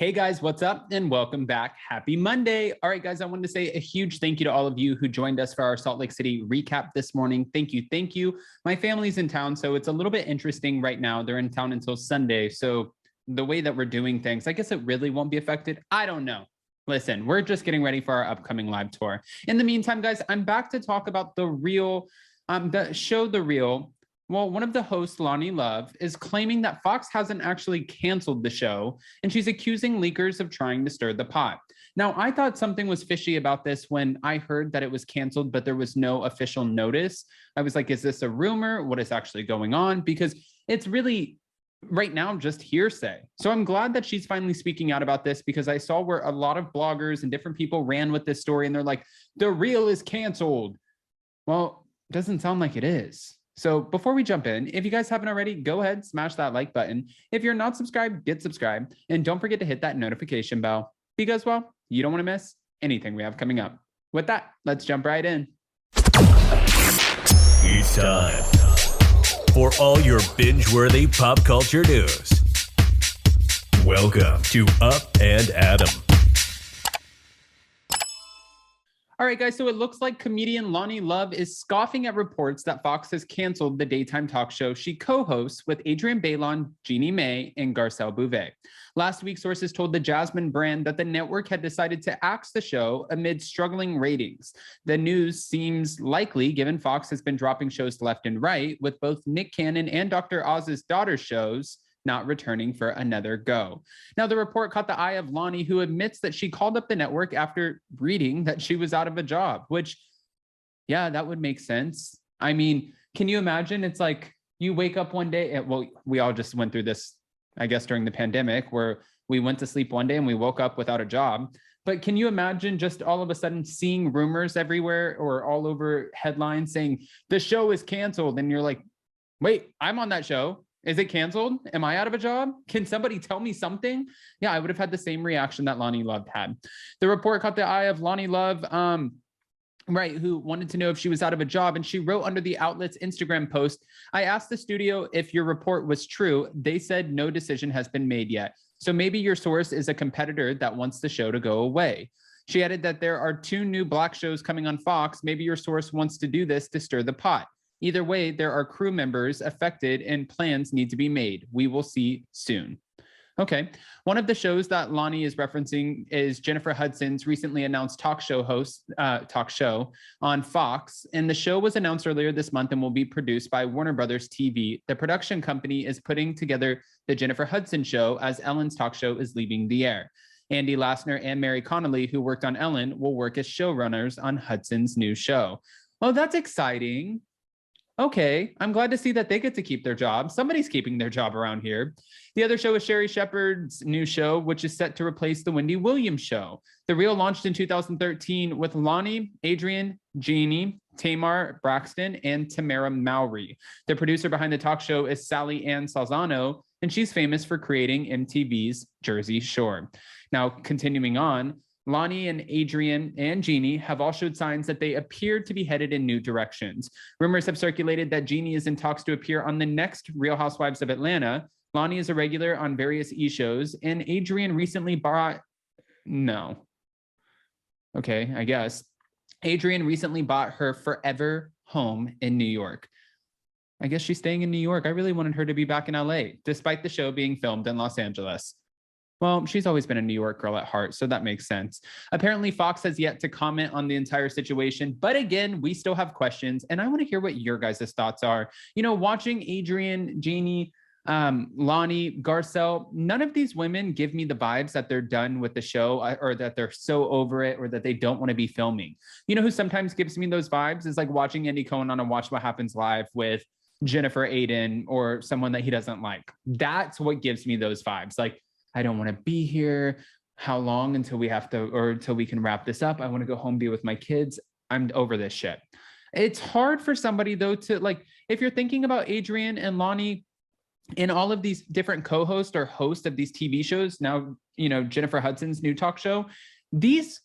Hey guys, what's up? And welcome back. Happy Monday. All right, guys, I wanted to say a huge thank you to all of you who joined us for our Salt Lake City recap this morning. Thank you. Thank you. My family's in town, so it's a little bit interesting right now. They're in town until Sunday. So the way that we're doing things, I guess it really won't be affected. I don't know. Listen, we're just getting ready for our upcoming live tour. In the meantime, guys, I'm back to talk about the show The Real. Well, one of the hosts, Loni Love, is claiming that Fox hasn't actually canceled the show, and she's accusing leakers of trying to stir the pot. Now, I thought something was fishy about this when I heard that it was canceled, but there was no official notice. I was like, is this a rumor? What is actually going on? Because it's really, right now, just hearsay. So I'm glad that she's finally speaking out about this, because I saw where a lot of bloggers and different people ran with this story, and they're like, The Real is canceled. Well, it doesn't sound like it is. So before we jump in, if you guys haven't already, go ahead, smash that like button. If you're not subscribed, get subscribed. And don't forget to hit that notification bell, because, well, you don't want to miss anything we have coming up. With that, let's jump right in. It's time for all your binge-worthy pop culture news. Welcome to Up and Adam. All right, guys, so it looks like comedian Loni Love is scoffing at reports that Fox has canceled the daytime talk show she co-hosts with Adrienne Bailon, Jeannie Mai, and Garcelle Beauvais. Last week, sources told the Jasmine brand that the network had decided to axe the show amid struggling ratings. The news seems likely given Fox has been dropping shows left and right, with both Nick Cannon and Dr. Oz's daughter shows not returning for another go. Now, the report caught the eye of Loni, who admits that she called up the network after reading that she was out of a job, which, yeah, that would make sense. I mean, can you imagine? It's like you wake up one day, and, well, we all just went through this, I guess, during the pandemic, where we went to sleep one day and we woke up without a job. But can you imagine just all of a sudden seeing rumors everywhere or all over headlines saying the show is canceled? And you're like, wait, I'm on that show. Is it canceled? Am I out of a job? Can somebody tell me something? Yeah, I would have had the same reaction that Loni Love had. The report caught the eye of Loni Love, who wanted to know if she was out of a job. And she wrote under the outlet's Instagram post, I asked the studio if your report was true. They said no decision has been made yet. So maybe your source is a competitor that wants the show to go away. She added that there are 2 new Black shows coming on Fox. Maybe your source wants to do this to stir the pot. Either way, there are crew members affected and plans need to be made. We will see soon. Okay. One of the shows that Loni is referencing is Jennifer Hudson's recently announced talk show on Fox. And the show was announced earlier this month and will be produced by Warner Brothers TV. The production company is putting together the Jennifer Hudson show as Ellen's talk show is leaving the air. Andy Lassner and Mary Connolly, who worked on Ellen, will work as showrunners on Hudson's new show. Well, that's exciting. Okay, I'm glad to see that they get to keep their job. Somebody's keeping their job around here. The other show is Sherri Shepherd's new show, which is set to replace the Wendy Williams show. The Real launched in 2013 with Loni, Adrienne, Jeannie, Tamar Braxton, and Tamara Mowry. The producer behind the talk show is Sally Ann Salzano, and she's famous for creating MTV's Jersey Shore. Now, continuing on, Loni and Adrienne and Jeannie have all showed signs that they appear to be headed in new directions. Rumors have circulated that Jeannie is in talks to appear on the next Real Housewives of Atlanta. Loni is a regular on various e-shows, and Adrienne recently bought... No. Okay, I guess. Adrienne recently bought her forever home in New York. I guess she's staying in New York. I really wanted her to be back in LA, despite the show being filmed in Los Angeles. Well, she's always been a New York girl at heart, so that makes sense. Apparently, Fox has yet to comment on the entire situation, but again, we still have questions, and I want to hear what your guys' thoughts are. You know, watching Adrienne, Jeannie, Loni, Garcelle, none of these women give me the vibes that they're done with the show or that they're so over it or that they don't want to be filming. You know who sometimes gives me those vibes is like watching Andy Cohen on a Watch What Happens Live with Jennifer Aiden or someone that he doesn't like. That's what gives me those vibes. Like, I don't want to be here. How long until we have to, or until we can wrap this up? I want to go home, be with my kids. I'm over this shit. It's hard for somebody though to like, if you're thinking about Adrienne and Loni and all of these different co-hosts or hosts of these TV shows, now, you know, Jennifer Hudson's new talk show, these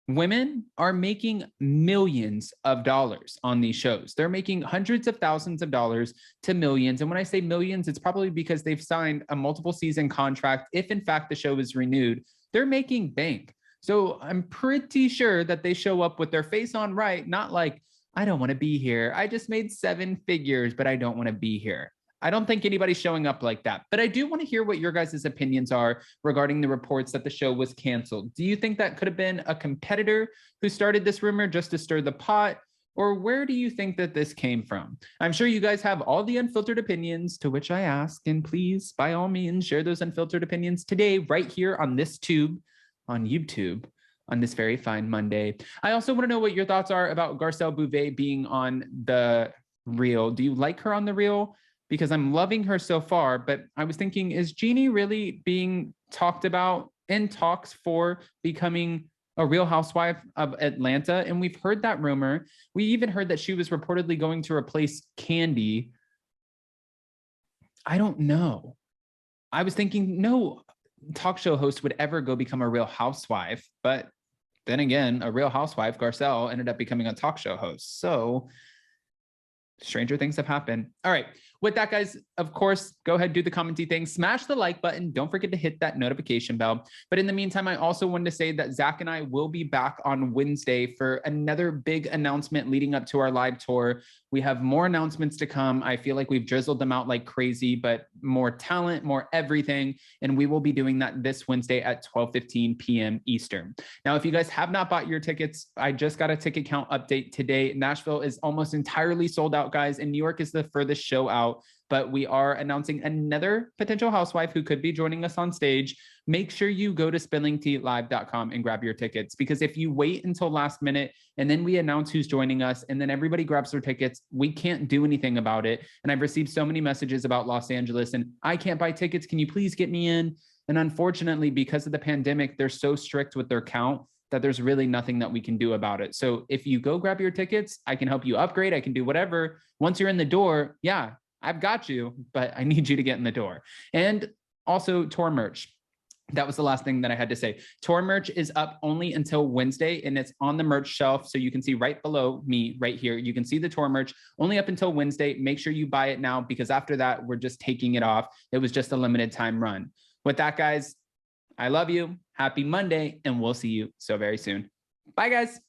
women are making millions of dollars on these shows. They're making hundreds of thousands of dollars to millions. And when I say millions, it's probably because they've signed a multiple season contract. If in fact the show is renewed, they're making bank. So I'm pretty sure that they show up with their face on right, not like, I don't want to be here. I just made 7 figures, but I don't want to be here. I don't think anybody's showing up like that, but I do want to hear what your guys' opinions are regarding the reports that the show was canceled. Do you think that could have been a competitor who started this rumor just to stir the pot? Or where do you think that this came from? I'm sure you guys have all the unfiltered opinions, to which I ask, and please, by all means, share those unfiltered opinions today, right here on this tube, on YouTube, on this very fine Monday. I also want to know what your thoughts are about Garcelle Beauvais being on the reel. Do you like her on the reel? Because I'm loving her so far, but I was thinking, is Jeannie really being talked about in talks for becoming a Real Housewife of Atlanta? And we've heard that rumor. We even heard that she was reportedly going to replace Candy. I don't know. I was thinking no talk show host would ever go become a Real Housewife, but then again, a Real Housewife, Garcelle, ended up becoming a talk show host. So stranger things have happened. All right. With that, guys, of course, go ahead, do the commenty thing, smash the like button. Don't forget to hit that notification bell. But in the meantime, I also wanted to say that Zach and I will be back on Wednesday for another big announcement leading up to our live tour. We have more announcements to come. I feel like we've drizzled them out like crazy, but more talent, more everything. And we will be doing that this Wednesday at 12:15 p.m. Eastern. Now, if you guys have not bought your tickets, I just got a ticket count update today. Nashville is almost entirely sold out, guys, and New York is the furthest show out. But we are announcing another potential housewife who could be joining us on stage. Make sure you go to spillingtealive.com and grab your tickets, because if you wait until last minute and then we announce who's joining us and then everybody grabs their tickets, we can't do anything about it. And I've received so many messages about Los Angeles and I can't buy tickets. Can you please get me in? And unfortunately, because of the pandemic, they're so strict with their count that there's really nothing that we can do about it. So if you go grab your tickets, I can help you upgrade. I can do whatever. Once you're in the door, yeah, I've got you, but I need you to get in the door. And also tour merch. That was the last thing that I had to say. Tour merch is up only until Wednesday, and it's on the merch shelf. So you can see right below me right here. You can see the tour merch only up until Wednesday. Make sure you buy it now, because after that, we're just taking it off. It was just a limited time run. With that, guys, I love you. Happy Monday, and we'll see you so very soon. Bye, guys.